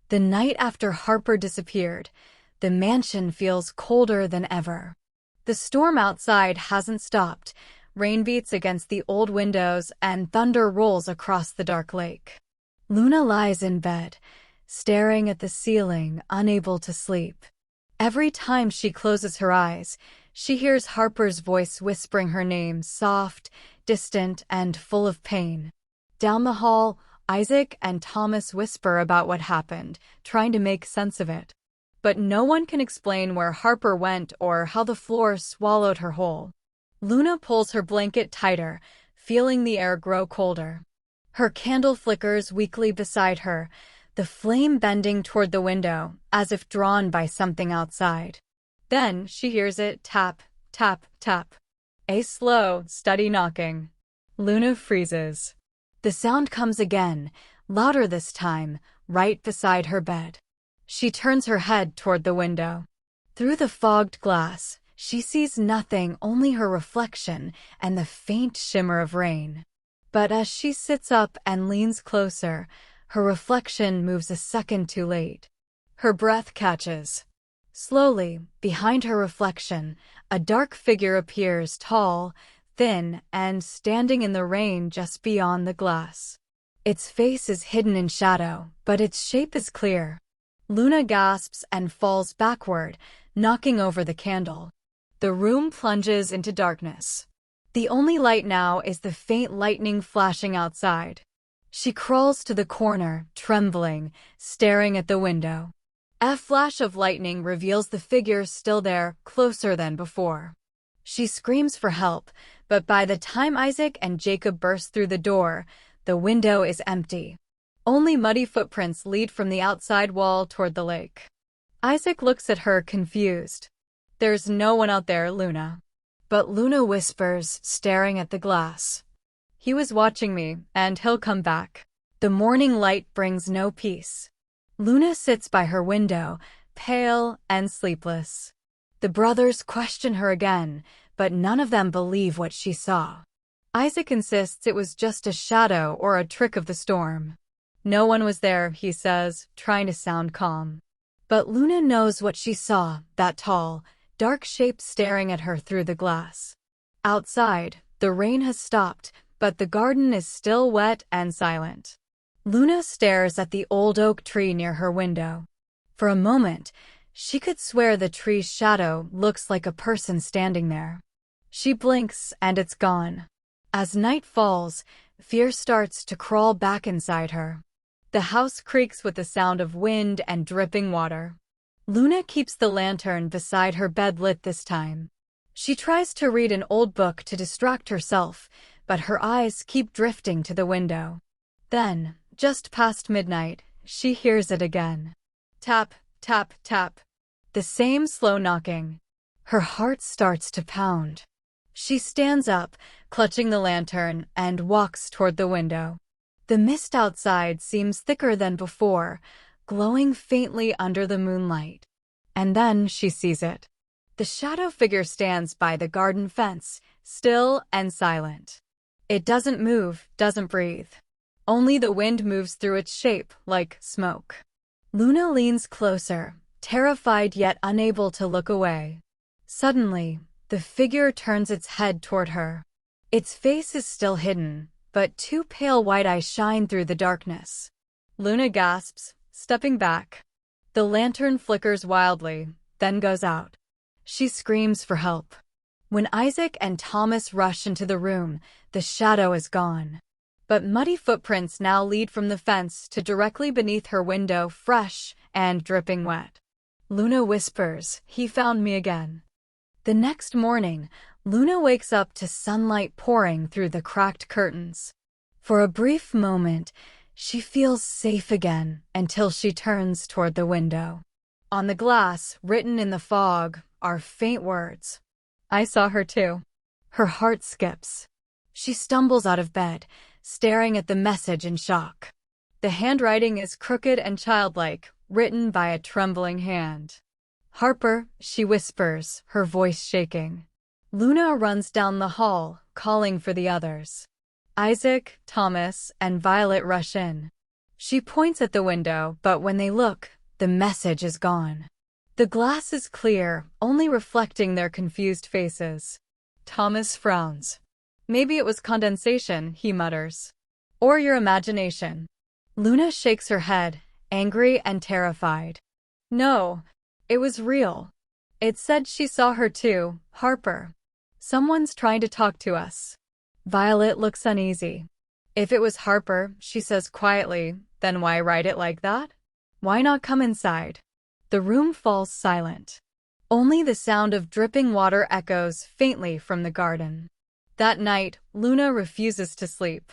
The night after Harper disappeared, the mansion feels colder than ever. The storm outside hasn't stopped. Rain beats against the old windows and thunder rolls across the dark lake. Luna lies in bed, staring at the ceiling, unable to sleep. Every time she closes her eyes, she hears Harper's voice whispering her name, soft, distant, and full of pain. Down the hall, Isaac and Thomas whisper about what happened, trying to make sense of it. But no one can explain where Harper went or how the floor swallowed her whole. Luna pulls her blanket tighter, feeling the air grow colder. Her candle flickers weakly beside her, the flame bending toward the window, as if drawn by something outside. Then she hears it tap, tap, tap. A slow, steady knocking. Luna freezes. The sound comes again, louder this time, right beside her bed. She turns her head toward the window. Through the fogged glass, she sees nothing, only her reflection and the faint shimmer of rain. But as she sits up and leans closer, her reflection moves a second too late. Her breath catches. Slowly, behind her reflection, a dark figure appears, tall, thin, and standing in the rain just beyond the glass. Its face is hidden in shadow, but its shape is clear. Luna gasps and falls backward, knocking over the candle. The room plunges into darkness. The only light now is the faint lightning flashing outside. She crawls to the corner, trembling, staring at the window. A flash of lightning reveals the figure still there, closer than before. She screams for help, but by the time Isaac and Jacob burst through the door, the window is empty. Only muddy footprints lead from the outside wall toward the lake. Isaac looks at her, confused. "There's no one out there, Luna." But Luna whispers, staring at the glass. "He was watching me, and he'll come back." The morning light brings no peace. Luna sits by her window, pale and sleepless. The brothers question her again, but none of them believe what she saw. Isaac insists it was just a shadow or a trick of the storm. "No one was there," he says, trying to sound calm. But Luna knows what she saw, that tall, dark shape staring at her through the glass. Outside, the rain has stopped, but the garden is still wet and silent. Luna stares at the old oak tree near her window. For a moment, she could swear the tree's shadow looks like a person standing there. She blinks and it's gone. As night falls, fear starts to crawl back inside her. The house creaks with the sound of wind and dripping water. Luna keeps the lantern beside her bed lit this time. She tries to read an old book to distract herself, but her eyes keep drifting to the window. Then, just past midnight, she hears it again. Tap, tap, tap. The same slow knocking. Her heart starts to pound. She stands up, clutching the lantern, and walks toward the window. The mist outside seems thicker than before, glowing faintly under the moonlight. And then she sees it. The shadow figure stands by the garden fence, still and silent. It doesn't move, doesn't breathe. Only the wind moves through its shape, like smoke. Luna leans closer, terrified yet unable to look away. Suddenly, the figure turns its head toward her. Its face is still hidden, but two pale white eyes shine through the darkness. Luna gasps, stepping back. The lantern flickers wildly, then goes out. She screams for help. When Isaac and Thomas rush into the room, the shadow is gone. But muddy footprints now lead from the fence to directly beneath her window, fresh and dripping wet. Luna whispers, "He found me again." The next morning, Luna wakes up to sunlight pouring through the cracked curtains. For a brief moment, she feels safe again until she turns toward the window. On the glass, written in the fog, are faint words. "I saw her too." Her heart skips. She stumbles out of bed, staring at the message in shock. The handwriting is crooked and childlike, written by a trembling hand. "Harper," she whispers, her voice shaking. Luna runs down the hall, calling for the others. Isaac, Thomas, and Violet rush in. She points at the window, but when they look, the message is gone. The glass is clear, only reflecting their confused faces. Thomas frowns. Maybe it was condensation, he mutters. Or your imagination. Luna shakes her head, angry and terrified. No, it was real. It said she saw her too, Harper. Someone's trying to talk to us. Violet looks uneasy. If it was Harper, she says quietly, then why write it like that? Why not come inside? The room falls silent. Only the sound of dripping water echoes faintly from the garden. That night, Luna refuses to sleep.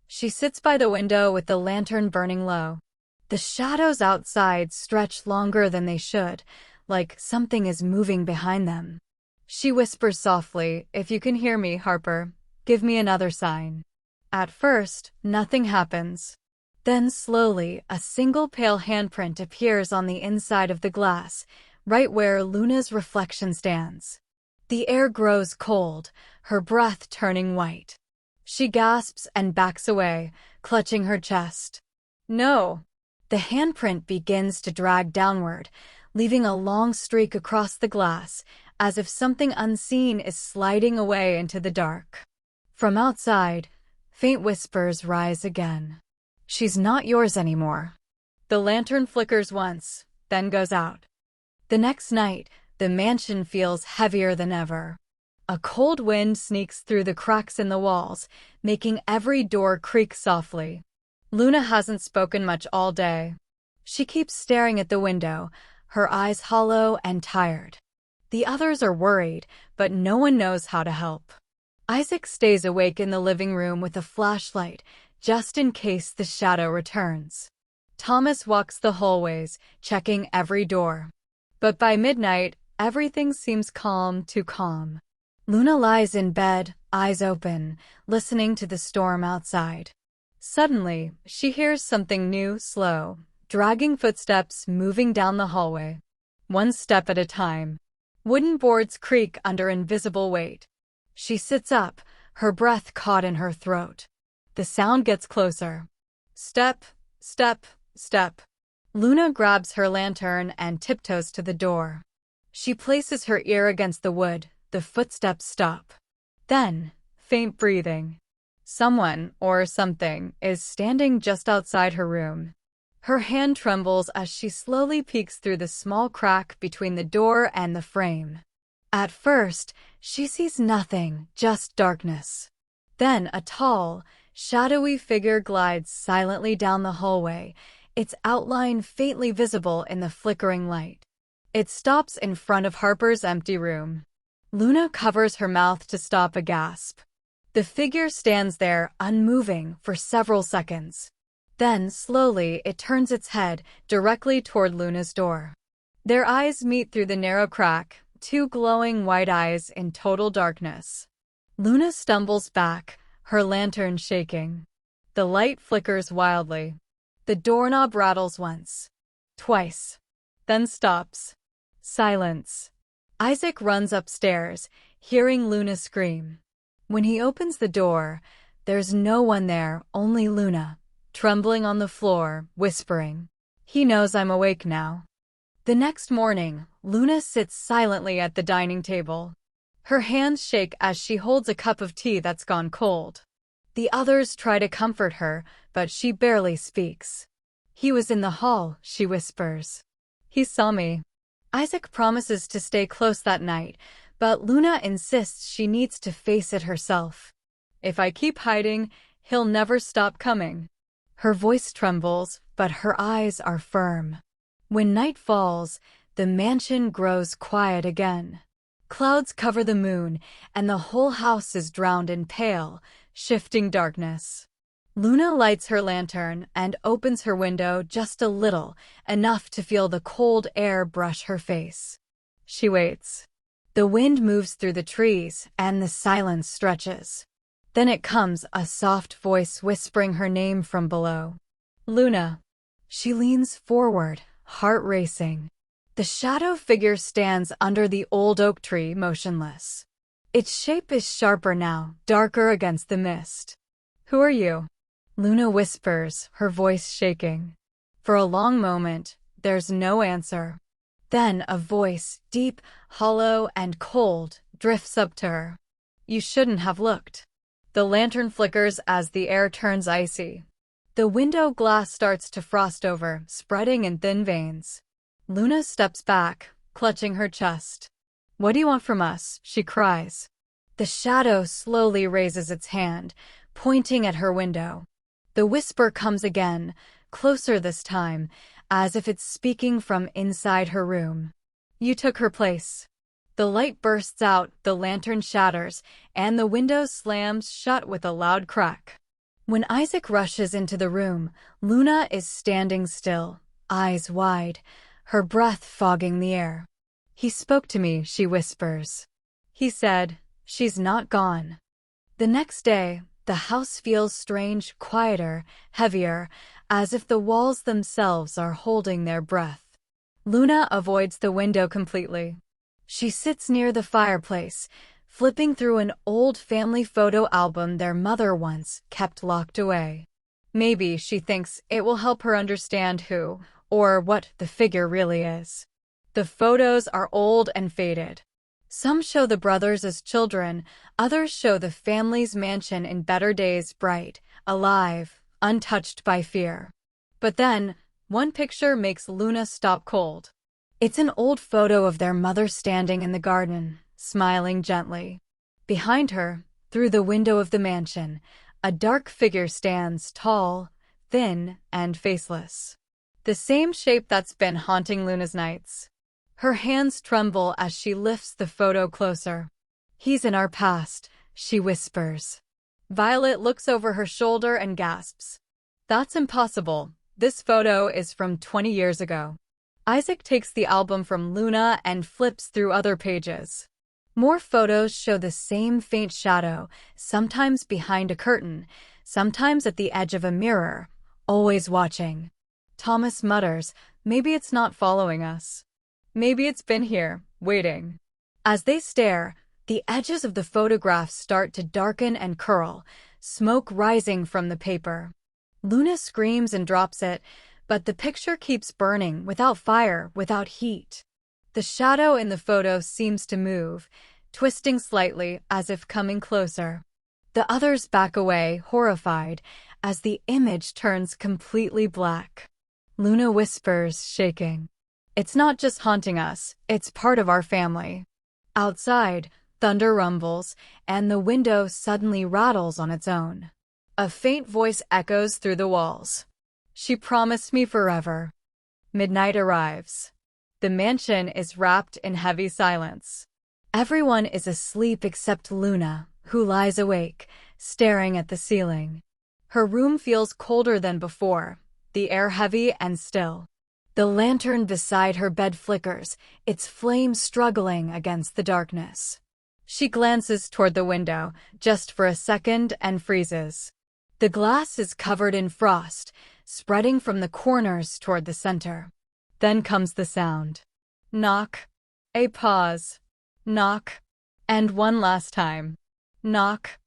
She sits by the window with the lantern burning low. The shadows outside stretch longer than they should, like something is moving behind them. She whispers softly, "If you can hear me, Harper, give me another sign." At first, nothing happens. Then slowly, a single pale handprint appears on the inside of the glass, right where Luna's reflection stands. The air grows cold, her breath turning white. She gasps and backs away, clutching her chest. No! The handprint begins to drag downward, leaving a long streak across the glass, as if something unseen is sliding away into the dark. From outside, faint whispers rise again. She's not yours anymore. The lantern flickers once, then goes out. The next night, the mansion feels heavier than ever. A cold wind sneaks through the cracks in the walls, making every door creak softly. Luna hasn't spoken much all day. She keeps staring at the window, her eyes hollow and tired. The others are worried, but no one knows how to help. Isaac stays awake in the living room with a flashlight, just in case the shadow returns. Thomas walks the hallways, checking every door. But by midnight, everything seems too calm. Luna lies in bed, eyes open, listening to the storm outside. Suddenly, she hears something new, slow, dragging footsteps moving down the hallway. One step at a time. Wooden boards creak under invisible weight. She sits up, her breath caught in her throat. The sound gets closer. Step, step, step. Luna grabs her lantern and tiptoes to the door. She places her ear against the wood, the footsteps stop. Then, faint breathing. Someone, or something, is standing just outside her room. Her hand trembles as she slowly peeks through the small crack between the door and the frame. At first, she sees nothing, just darkness. Then a tall, shadowy figure glides silently down the hallway, its outline faintly visible in the flickering light. It stops in front of Harper's empty room. Luna covers her mouth to stop a gasp. The figure stands there, unmoving, for several seconds. Then, slowly, it turns its head directly toward Luna's door. Their eyes meet through the narrow crack, two glowing white eyes in total darkness. Luna stumbles back, her lantern shaking. The light flickers wildly. The doorknob rattles once, twice, then stops. Silence. Isaac runs upstairs, hearing Luna scream. When he opens the door, there's no one there, only Luna, trembling on the floor, whispering. He knows I'm awake now. The next morning, Luna sits silently at the dining table. Her hands shake as she holds a cup of tea that's gone cold. The others try to comfort her, but she barely speaks. He was in the hall, she whispers. He saw me. Isaac promises to stay close that night, but Luna insists she needs to face it herself. If I keep hiding, he'll never stop coming. Her voice trembles, but her eyes are firm. When night falls, the mansion grows quiet again. Clouds cover the moon, and the whole house is drowned in pale, shifting darkness. Luna lights her lantern and opens her window just a little, enough to feel the cold air brush her face. She waits. The wind moves through the trees, and the silence stretches. Then it comes, a soft voice whispering her name from below. Luna. She leans forward, heart racing. The shadow figure stands under the old oak tree, motionless. Its shape is sharper now, darker against the mist. Who are you? Luna whispers, her voice shaking. For a long moment, there's no answer. Then a voice, deep, hollow, and cold, drifts up to her. You shouldn't have looked. The lantern flickers as the air turns icy. The window glass starts to frost over, spreading in thin veins. Luna steps back, clutching her chest. What do you want from us? She cries. The shadow slowly raises its hand, pointing at her window. The whisper comes again, closer this time, as if it's speaking from inside her room. You took her place. The light bursts out, the lantern shatters, and the window slams shut with a loud crack. When Isaac rushes into the room, Luna is standing still, eyes wide, her breath fogging the air. He spoke to me, she whispers. He said, she's not gone. The next day, the house feels strange, quieter, heavier, as if the walls themselves are holding their breath. Luna avoids the window completely. She sits near the fireplace, flipping through an old family photo album their mother once kept locked away. Maybe she thinks it will help her understand who, or what, the figure really is. The photos are old and faded. Some show the brothers as children, others show the family's mansion in better days, bright, alive, untouched by fear. But then, one picture makes Luna stop cold. It's an old photo of their mother standing in the garden, smiling gently. Behind her, through the window of the mansion, a dark figure stands, tall, thin, and faceless. The same shape that's been haunting Luna's nights. Her hands tremble as she lifts the photo closer. He's in our past, she whispers. Violet looks over her shoulder and gasps. That's impossible. This photo is from 20 years ago. Isaac takes the album from Luna and flips through other pages. More photos show the same faint shadow, sometimes behind a curtain, sometimes at the edge of a mirror, always watching. Thomas mutters, maybe it's not following us. Maybe it's been here, waiting. As they stare, the edges of the photographs start to darken and curl, smoke rising from the paper. Luna screams and drops it, but the picture keeps burning, without fire, without heat. The shadow in the photo seems to move, twisting slightly as if coming closer. The others back away, horrified, as the image turns completely black. Luna whispers, shaking. It's not just haunting us, it's part of our family. Outside, thunder rumbles, and the window suddenly rattles on its own. A faint voice echoes through the walls. She promised me forever. Midnight arrives. The mansion is wrapped in heavy silence. Everyone is asleep except Luna, who lies awake, staring at the ceiling. Her room feels colder than before, the air heavy and still. The lantern beside her bed flickers, its flame struggling against the darkness. She glances toward the window, just for a second, and freezes. The glass is covered in frost, spreading from the corners toward the center. Then comes the sound. Knock. A pause. Knock. And one last time. Knock.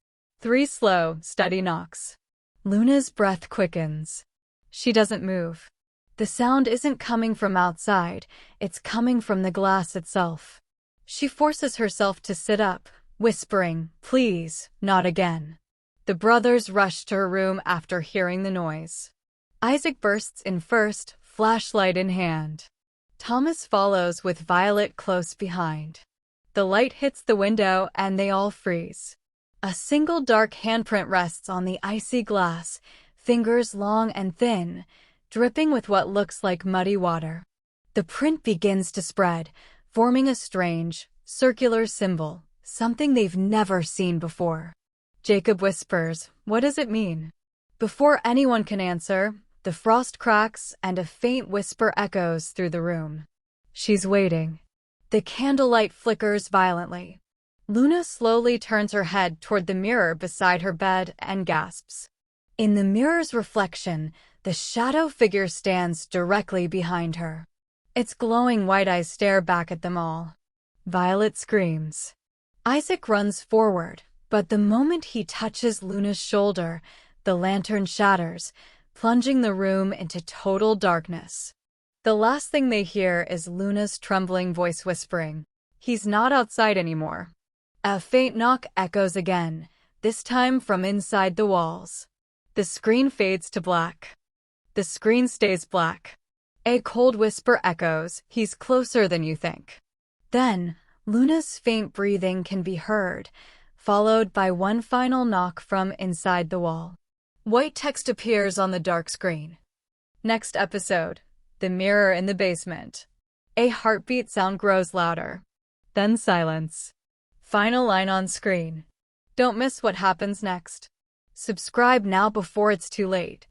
3 slow, steady knocks. Luna's breath quickens. She doesn't move. The sound isn't coming from outside, it's coming from the glass itself. She forces herself to sit up, whispering, please, not again. The brothers rush to her room after hearing the noise. Isaac bursts in first, flashlight in hand. Thomas follows with Violet close behind. The light hits the window and they all freeze. A single dark handprint rests on the icy glass, fingers long and thin, dripping with what looks like muddy water. The print begins to spread, forming a strange, circular symbol, something they've never seen before. Jacob whispers, what does it mean? Before anyone can answer, the frost cracks and a faint whisper echoes through the room. She's waiting. The candlelight flickers violently. Luna slowly turns her head toward the mirror beside her bed and gasps. In the mirror's reflection, the shadow figure stands directly behind her. Its glowing white eyes stare back at them all. Violet screams. Isaac runs forward, but the moment he touches Luna's shoulder, The lantern shatters, plunging the room into total darkness. The last thing they hear is Luna's trembling voice whispering, "He's not outside anymore." A faint knock echoes again, this time from inside the walls. The screen fades to black. The screen stays black. A cold whisper echoes, "He's closer than you think." Then, Luna's faint breathing can be heard, followed by one final knock from inside the wall. White text appears on the dark screen. Next episode, The Mirror in the Basement. A heartbeat sound grows louder. Then silence. Final line on screen. Don't miss what happens next. Subscribe now before it's too late.